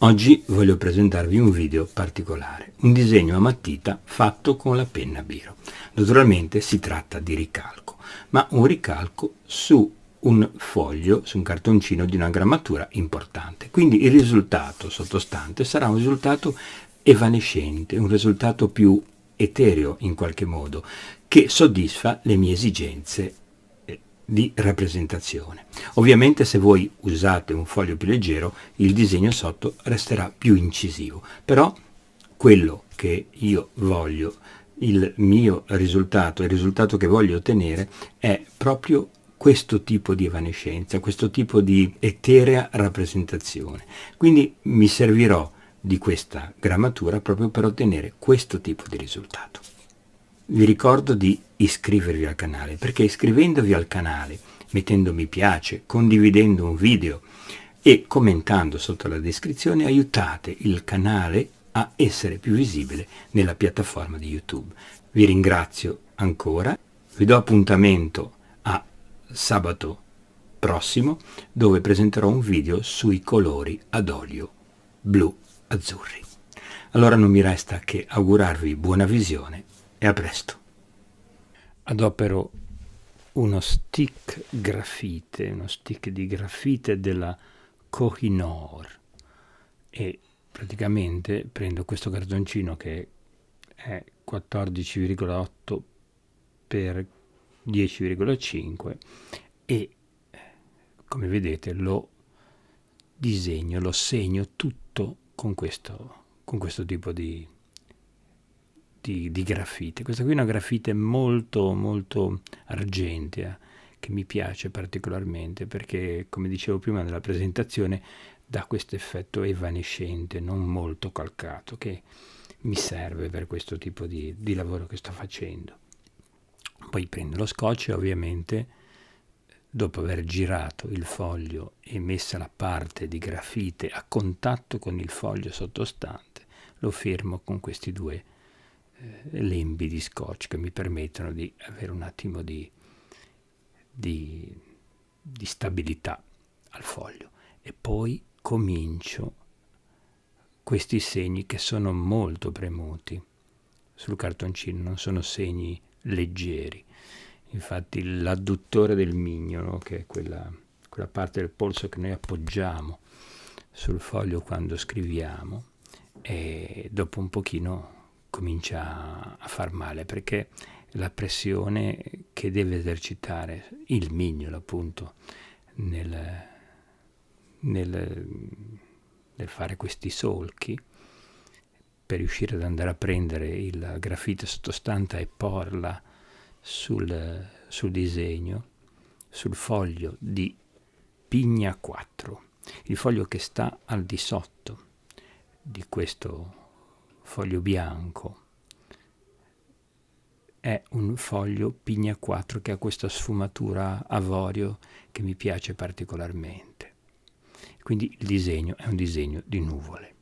Oggi voglio presentarvi un video particolare, un disegno a matita fatto con la penna biro. Naturalmente si tratta di ricalco, ma un ricalco su un foglio, su un cartoncino di una grammatura importante. Quindi il risultato sottostante sarà un risultato evanescente, un risultato più etereo in qualche modo, che soddisfa le mie esigenze di rappresentazione. Ovviamente se voi usate un foglio più leggero il disegno sotto resterà più incisivo, però quello che io voglio, il mio risultato, il risultato che voglio ottenere è proprio questo tipo di evanescenza, questo tipo di eterea rappresentazione. Quindi mi servirò di questa grammatura proprio per ottenere questo tipo di risultato. Vi ricordo di iscrivervi al canale, perché iscrivendovi al canale, mettendo mi piace, condividendo un video e commentando sotto la descrizione, aiutate il canale a essere più visibile nella piattaforma di YouTube. Vi ringrazio ancora, vi do appuntamento a sabato prossimo, dove presenterò un video sui colori ad olio blu-azzurri. Allora non mi resta che augurarvi buona visione e a presto. Adopero uno stick di grafite della Kohinoor e praticamente prendo questo cartoncino che è 14,8 per 10,5 e come vedete lo disegno, lo segno tutto con questo tipo di grafite. Questa qui è una grafite molto molto argentea che mi piace particolarmente perché, come dicevo prima nella presentazione, dà questo effetto evanescente, non molto calcato, che mi serve per questo tipo di lavoro che sto facendo. Poi prendo lo scotch e ovviamente, dopo aver girato il foglio e messa la parte di grafite a contatto con il foglio sottostante, lo fermo con questi due lembi di scotch che mi permettono di avere un attimo di stabilità al foglio. E poi comincio questi segni che sono molto premuti sul cartoncino, non sono segni leggeri. Infatti l'adduttore del mignolo, che è quella parte del polso che noi appoggiamo sul foglio quando scriviamo, e dopo un pochino comincia a far male perché la pressione che deve esercitare il mignolo appunto nel fare questi solchi per riuscire ad andare a prendere il grafite sottostante e porla sul disegno, sul foglio di Pigna 4, il foglio che sta al di sotto di questo foglio bianco è un foglio Pigna 4 che ha questa sfumatura avorio che mi piace particolarmente. Quindi il disegno è un disegno di nuvole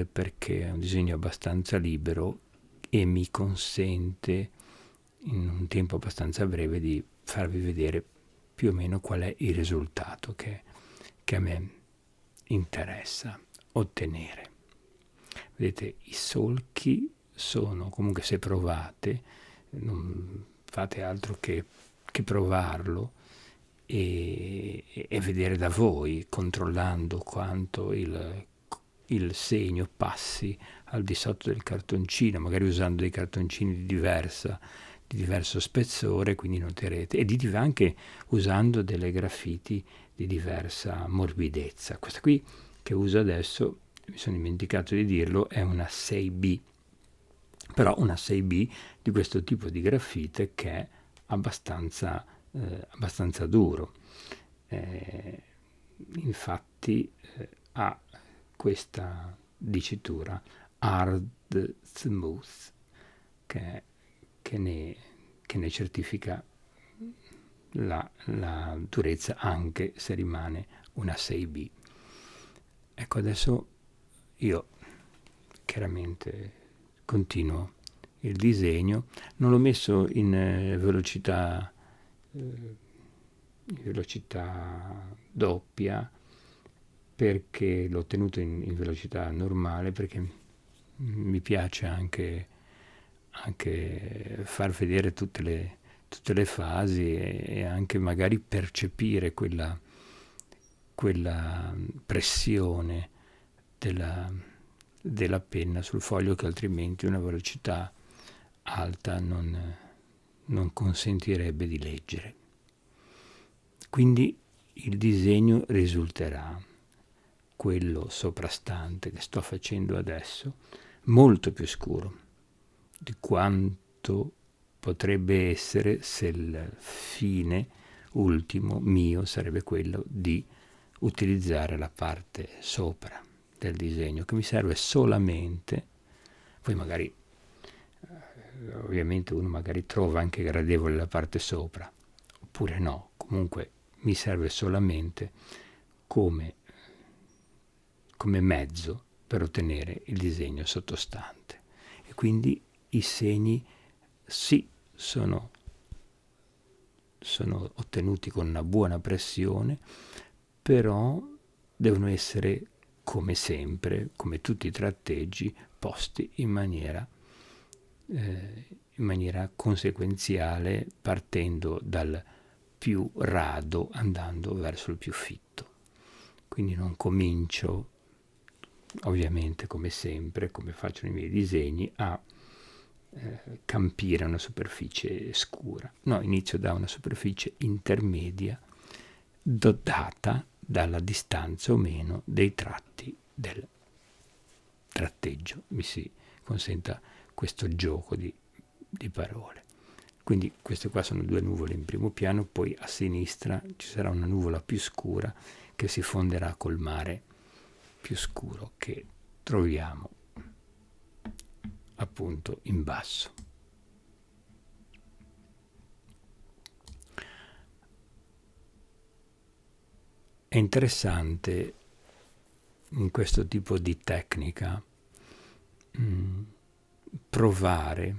perché è un disegno abbastanza libero e mi consente in un tempo abbastanza breve di farvi vedere più o meno qual è il risultato che a me interessa ottenere. Vedete, i solchi sono, comunque se provate, non fate altro che provarlo e vedere da voi, controllando quanto il segno passi al di sotto del cartoncino, magari usando dei cartoncini di diverso spessore, quindi noterete, e anche usando delle grafiti di diversa morbidezza. Questa qui che uso adesso, mi sono dimenticato di dirlo, è una 6B, però una 6B di questo tipo di grafite che è abbastanza duro. Infatti ha questa dicitura hard smooth che ne certifica la durezza anche se rimane una 6B. Ecco, adesso io chiaramente continuo il disegno, non l'ho messo in velocità doppia perché l'ho tenuto in velocità normale, perché mi piace anche far vedere tutte le fasi e anche magari percepire quella pressione della penna sul foglio, che altrimenti una velocità alta non consentirebbe di leggere. Quindi il disegno risulterà quello soprastante che sto facendo adesso, molto più scuro di quanto potrebbe essere se il fine ultimo mio sarebbe quello di utilizzare la parte sopra del disegno, che mi serve solamente, poi magari ovviamente uno magari trova anche gradevole la parte sopra, oppure no, comunque mi serve solamente come mezzo per ottenere il disegno sottostante. E quindi i segni sì sono ottenuti con una buona pressione, però devono essere, come sempre, come tutti i tratteggi, posti in maniera conseguenziale, partendo dal più rado andando verso il più fitto. Quindi non comincio, ovviamente come sempre, come faccio nei miei disegni, a campire una superficie scura. No, inizio da una superficie intermedia dotata dalla distanza o meno dei tratti del tratteggio. Mi si consenta questo gioco di parole. Quindi queste qua sono due nuvole in primo piano, poi a sinistra ci sarà una nuvola più scura che si fonderà col mare più scuro che troviamo appunto in basso. È interessante in questo tipo di tecnica provare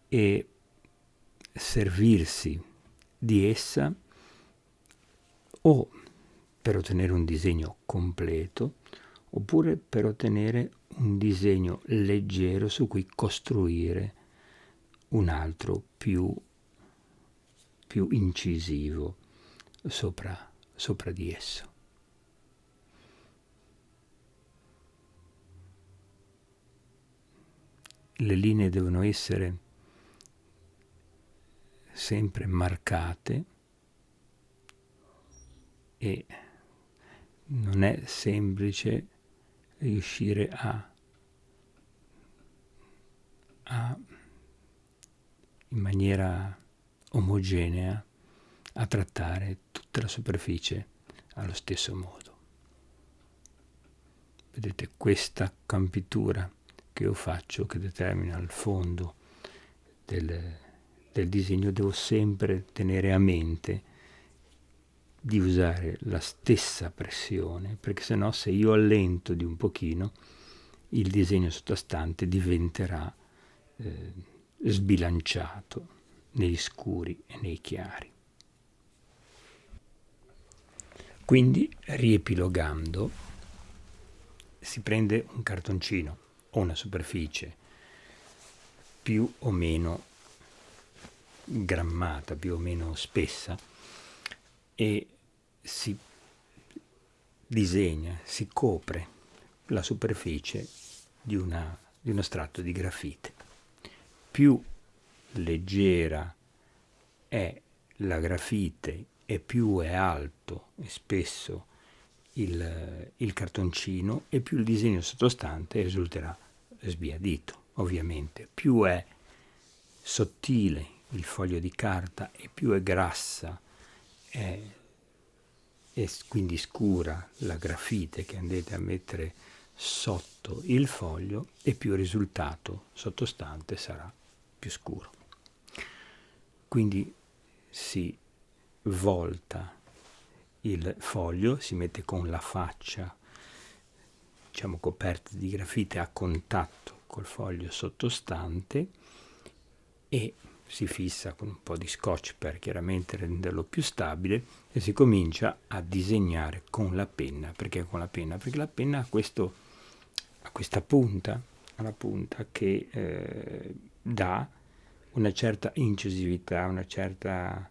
e servirsi di essa o per ottenere un disegno completo, oppure per ottenere un disegno leggero su cui costruire un altro più incisivo sopra di esso. Le linee devono essere sempre marcate e non è semplice riuscire in maniera omogenea a trattare tutta la superficie allo stesso modo. Vedete, questa campitura che io faccio, che determina il fondo del disegno, devo sempre tenere a mente di usare la stessa pressione, perché sennò, se io allento di un pochino, il disegno sottostante diventerà sbilanciato negli scuri e nei chiari. Quindi, riepilogando, si prende un cartoncino o una superficie più o meno grammata, più o meno spessa, e si disegna, si copre la superficie di uno strato di grafite. Più leggera è la grafite e più è alto e spesso il cartoncino, e più il disegno sottostante risulterà sbiadito. Ovviamente più è sottile il foglio di carta e più è grassa e quindi scura la grafite che andate a mettere sotto il foglio, e più il risultato sottostante sarà più scuro. Quindi si volta il foglio, si mette con la faccia, diciamo, coperta di grafite a contatto col foglio sottostante, e si fissa con un po' di scotch per chiaramente renderlo più stabile e si comincia a disegnare con la penna. Perché con la penna? Perché la penna ha questa punta, una punta che dà una certa incisività, una certa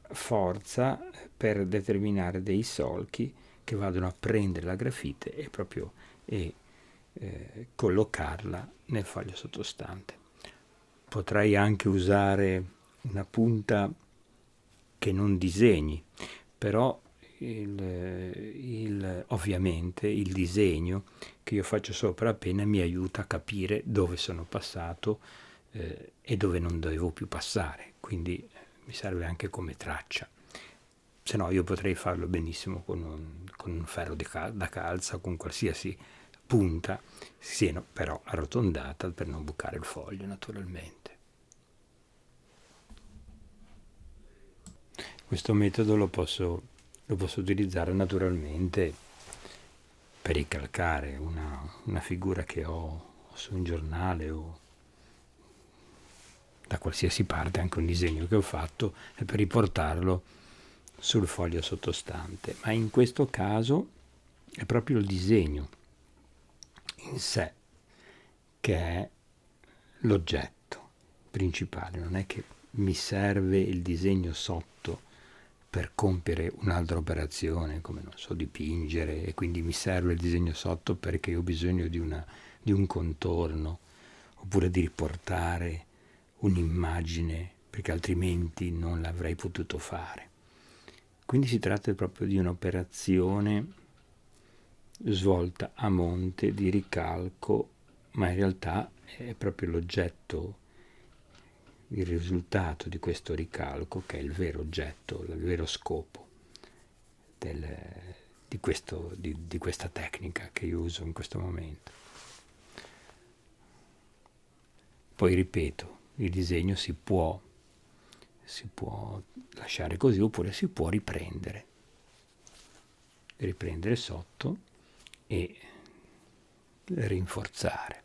forza per determinare dei solchi che vadano a prendere la grafite e collocarla nel foglio sottostante. Potrei anche usare una punta che non disegni, però ovviamente il disegno che io faccio sopra la penna mi aiuta a capire dove sono passato e dove non dovevo più passare, quindi mi serve anche come traccia. Se no io potrei farlo benissimo con un ferro da calza, con qualsiasi punta, siano però arrotondata per non bucare il foglio naturalmente. Questo metodo lo posso utilizzare naturalmente per ricalcare una figura che ho su un giornale o da qualsiasi parte, anche un disegno che ho fatto, e per riportarlo sul foglio sottostante. Ma in questo caso è proprio il disegno in sé che è l'oggetto principale, non è che mi serve il disegno sotto per compiere un'altra operazione, come non so, dipingere, e quindi mi serve il disegno sotto perché ho bisogno di un contorno, oppure di riportare un'immagine, perché altrimenti non l'avrei potuto fare. Quindi si tratta proprio di un'operazione svolta a monte di ricalco, ma in realtà è proprio l'oggetto, il risultato di questo ricalco che è il vero oggetto, il vero scopo di questa tecnica che io uso in questo momento. Poi ripeto, il disegno si può lasciare così oppure si può riprendere sotto e rinforzare.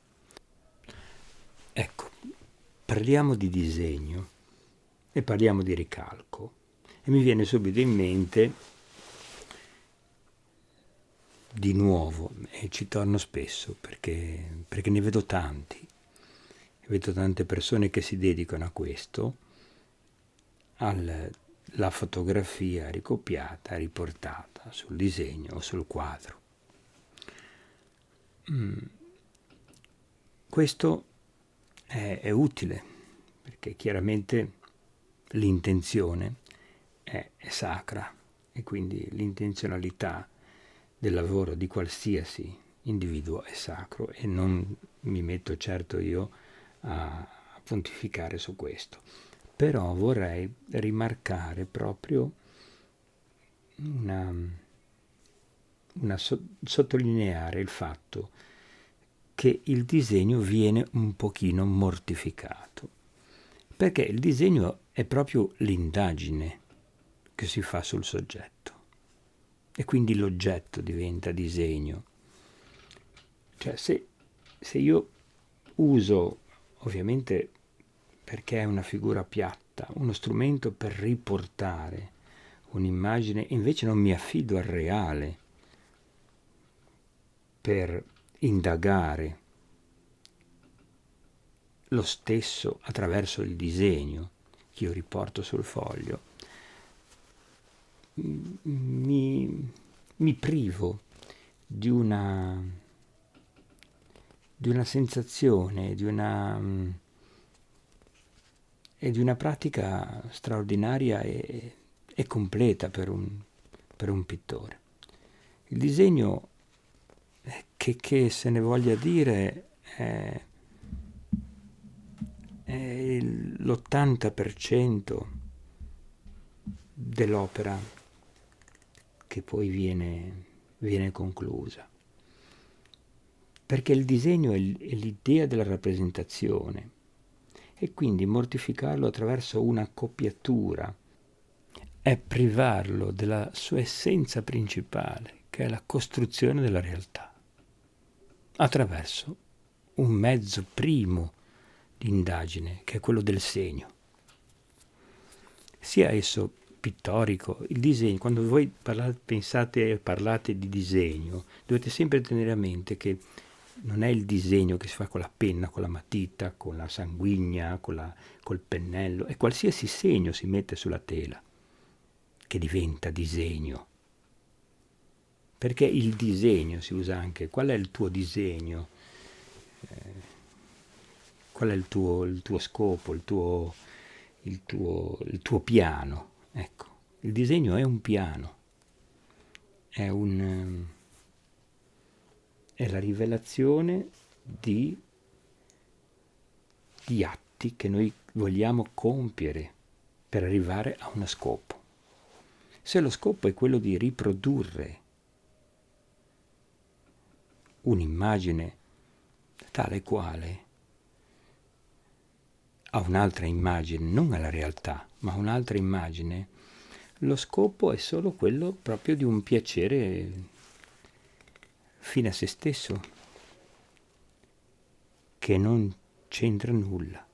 Ecco, parliamo di disegno e parliamo di ricalco e mi viene subito in mente di nuovo, e ci torno spesso perché ne vedo tanti, vedo tante persone che si dedicano a questo, alla fotografia ricopiata, riportata sul disegno o sul quadro. Questo è utile perché chiaramente l'intenzione è sacra e quindi l'intenzionalità del lavoro di qualsiasi individuo è sacro e non mi metto certo io a pontificare su questo. Però vorrei rimarcare proprio sottolineare il fatto che il disegno viene un pochino mortificato, perché il disegno è proprio l'indagine che si fa sul soggetto e quindi l'oggetto diventa disegno. Cioè se io uso, ovviamente perché è una figura piatta, uno strumento per riportare un'immagine, invece non mi affido al reale per indagare lo stesso attraverso il disegno che io riporto sul foglio, mi privo di una sensazione, e di una pratica straordinaria e completa per un pittore. Il disegno, che se ne voglia dire, è l'80% dell'opera che poi viene conclusa. Perché il disegno è l'idea della rappresentazione e quindi mortificarlo attraverso una copiatura è privarlo della sua essenza principale, che è la costruzione della realtà, attraverso un mezzo primo di indagine, che è quello del segno. sia esso pittorico, il disegno, quando voi pensate e parlate di disegno, dovete sempre tenere a mente che non è il disegno che si fa con la penna, con la matita, con la sanguigna, col pennello, è qualsiasi segno si mette sulla tela che diventa disegno. Perché il disegno si usa anche, qual è il tuo disegno? Qual è il tuo scopo, il tuo piano? Ecco, il disegno è un piano, è la rivelazione di atti che noi vogliamo compiere per arrivare a uno scopo. Se lo scopo è quello di riprodurre un'immagine tale quale a un'altra immagine, non alla realtà, ma a un'altra immagine, lo scopo è solo quello proprio di un piacere fine a se stesso, che non c'entra nulla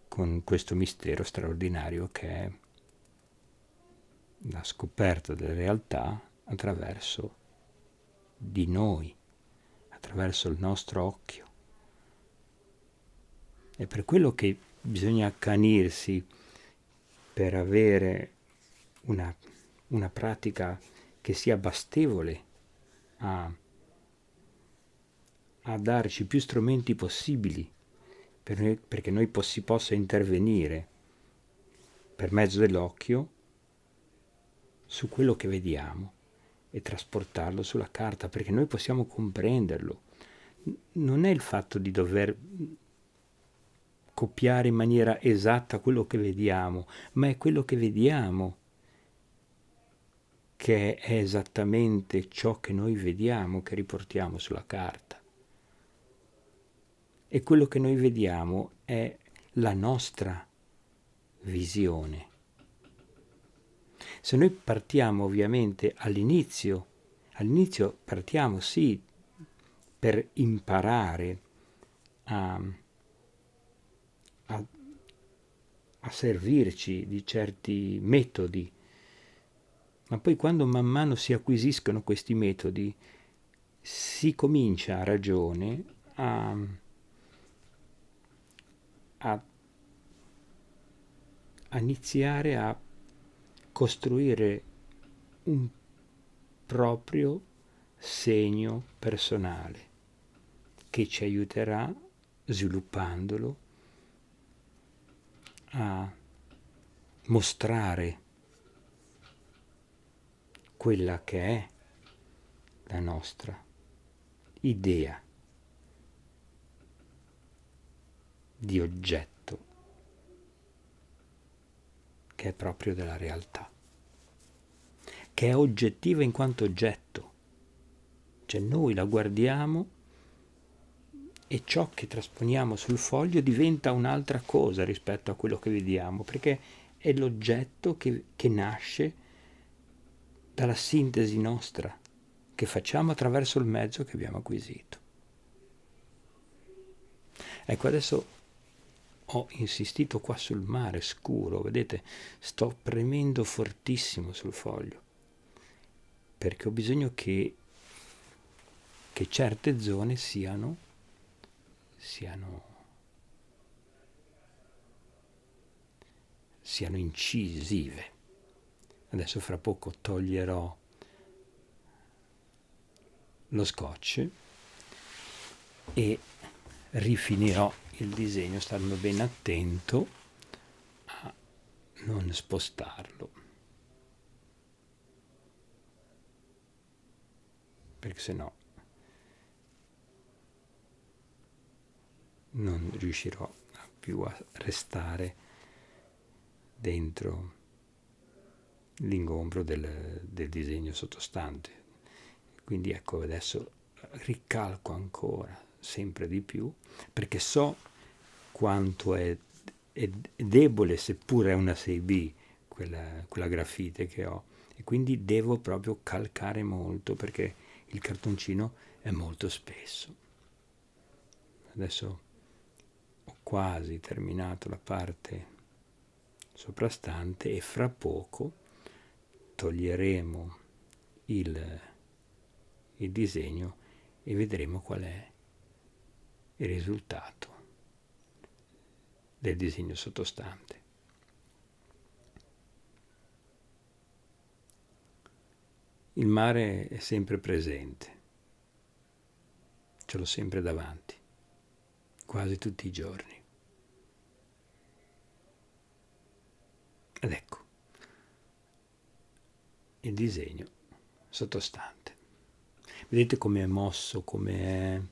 con questo mistero straordinario che è la scoperta della realtà attraverso di noi, attraverso il nostro occhio. È per quello che bisogna accanirsi per avere una pratica che sia bastevole a darci più strumenti possibili perché noi si possa intervenire per mezzo dell'occhio su quello che vediamo e trasportarlo sulla carta, perché noi possiamo comprenderlo. Non è il fatto di dover copiare in maniera esatta quello che vediamo, ma è quello che vediamo che è esattamente ciò che noi vediamo che riportiamo sulla carta. E quello che noi vediamo è la nostra visione. Se noi partiamo ovviamente all'inizio partiamo sì per imparare a servirci di certi metodi, ma poi quando man mano si acquisiscono questi metodi si comincia a ragione a iniziare a costruire un proprio segno personale che ci aiuterà, sviluppandolo, a mostrare quella che è la nostra idea di oggetto che è proprio della realtà, che è oggettiva in quanto oggetto, cioè noi la guardiamo e ciò che trasponiamo sul foglio diventa un'altra cosa rispetto a quello che vediamo, perché è l'oggetto che nasce dalla sintesi nostra che facciamo attraverso il mezzo che abbiamo acquisito. Ecco, adesso ho insistito qua sul mare scuro, vedete, sto premendo fortissimo sul foglio, perché ho bisogno che certe zone siano incisive. Adesso fra poco toglierò lo scotch e rifinirò il disegno stando ben attento a non spostarlo, perché sennò non riuscirò più a restare dentro l'ingombro del disegno sottostante. Quindi ecco, adesso ricalco ancora sempre di più, perché so quanto è debole, seppur è una 6B, quella grafite che ho, e quindi devo proprio calcare molto perché il cartoncino è molto spesso. Adesso ho quasi terminato la parte soprastante e fra poco toglieremo il disegno e vedremo qual è il risultato del disegno sottostante. Il mare è sempre presente, ce l'ho sempre davanti, quasi tutti i giorni. Ed ecco il disegno sottostante. Vedete come è mosso, come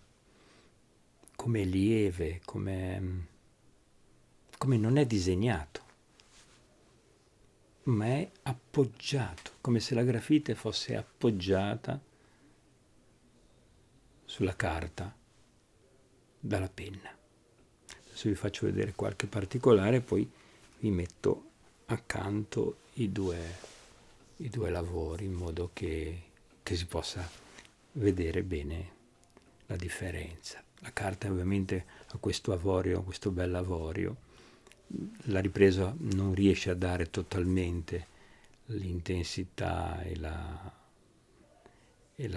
è lieve, come non è disegnato, ma è appoggiato, come se la grafite fosse appoggiata sulla carta dalla penna. Adesso vi faccio vedere qualche particolare, poi vi metto accanto i due lavori in modo che si possa vedere bene la differenza. La carta ovviamente ha questo avorio, questo bel avorio. La ripresa non riesce a dare totalmente l'intensità e la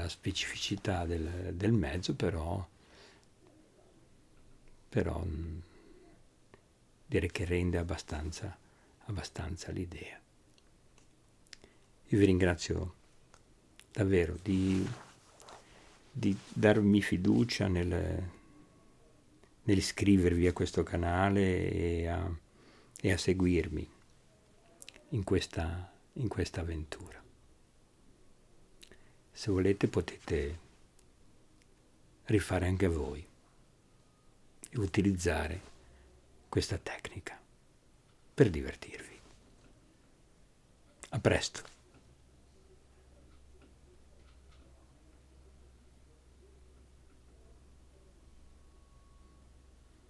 specificità del mezzo, però direi che rende abbastanza l'idea. Io vi ringrazio davvero di darmi fiducia nell'iscrivervi a questo canale e a seguirmi in questa avventura. Se volete potete rifare anche voi e utilizzare questa tecnica per divertirvi. A presto!